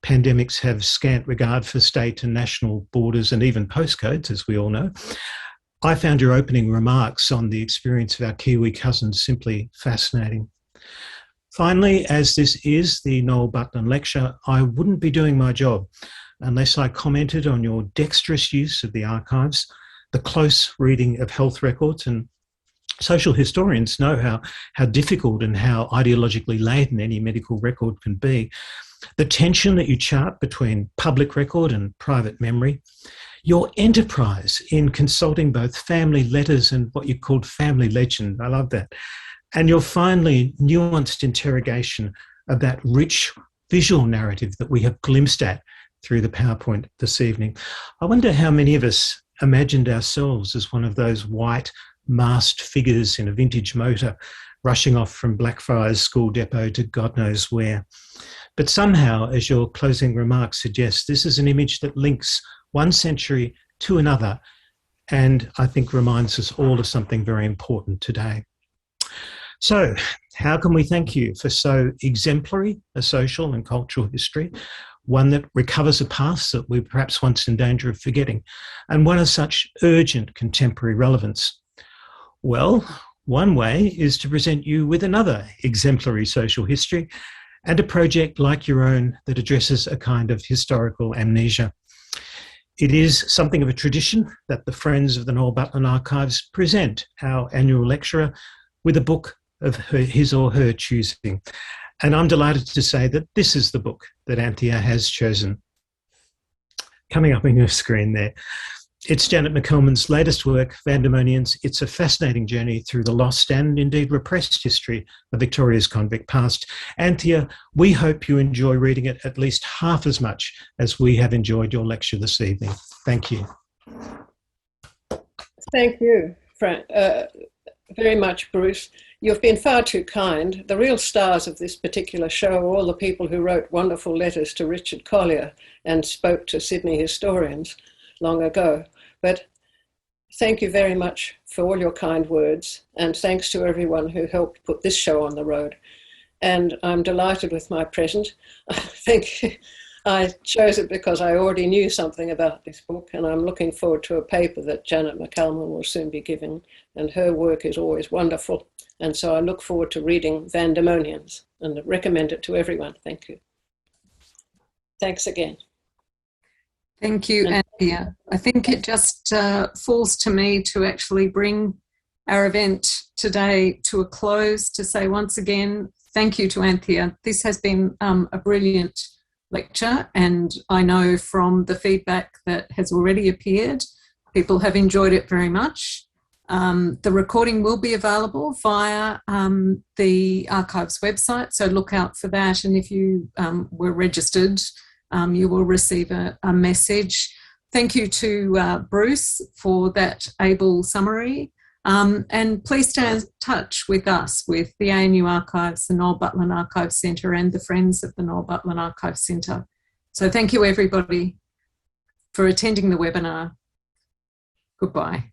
S3: Pandemics have scant regard for state and national borders and even postcodes, as we all know. I found your opening remarks on the experience of our Kiwi cousins simply fascinating. Finally, as this is the Noel Butlin Lecture, I wouldn't be doing my job unless I commented on your dexterous use of the archives, the close reading of health records, and social historians know how difficult and how ideologically laden any medical record can be. The tension that you chart between public record and private memory, your enterprise in consulting both family letters and what you called family legend, I love that, and your finely nuanced interrogation of that rich visual narrative that we have glimpsed at through the PowerPoint this evening. I wonder how many of us imagined ourselves as one of those white masked figures in a vintage motor rushing off from Blackfriars School Depot to God knows where. But somehow, as your closing remarks suggest, this is an image that links one century to another, and I think reminds us all of something very important today. So, how can we thank you for so exemplary a social and cultural history, one that recovers a past that we were perhaps once in danger of forgetting, and one of such urgent contemporary relevance? Well, one way is to present you with another exemplary social history and a project like your own that addresses a kind of historical amnesia. It is something of a tradition that the Friends of the Noel Butlin Archives present our annual lecturer with a book of his or her choosing. And I'm delighted to say that this is the book that Anthea has chosen. Coming up on your screen there. It's Janet McElman's latest work, Vandemonians. It's a fascinating journey through the lost and indeed repressed history of Victoria's convict past. Anthea, we hope you enjoy reading it at least half as much as we have enjoyed your lecture this evening. Thank you.
S2: Thank you, Frank. Very much, Bruce. You've been far too kind. The real stars of this particular show are all the people who wrote wonderful letters to Richard Collier and spoke to Sydney historians long ago. But thank you very much for all your kind words, and thanks to everyone who helped put this show on the road. And I'm delighted with my present. I think I chose it because I already knew something about this book, and I'm looking forward to a paper that Janet McElman will soon be giving, and her work is always wonderful. And so I look forward to reading Vandemonians and recommend it to everyone. Thank you. Thanks again.
S1: Thank you, Anthea. I think it just falls to me to actually bring our event today to a close, to say once again, thank you to Anthea. This has been a brilliant lecture, and I know from the feedback that has already appeared, people have enjoyed it very much. The recording will be available via the Archives website, so look out for that. And if you were registered, you will receive a message. Thank you to Bruce for that able summary. And please stay in touch with us, with the ANU Archives, the Noel Butlin Archives Centre, and the Friends of the Noel Butlin Archives Centre. So thank you, everybody, for attending the webinar. Goodbye.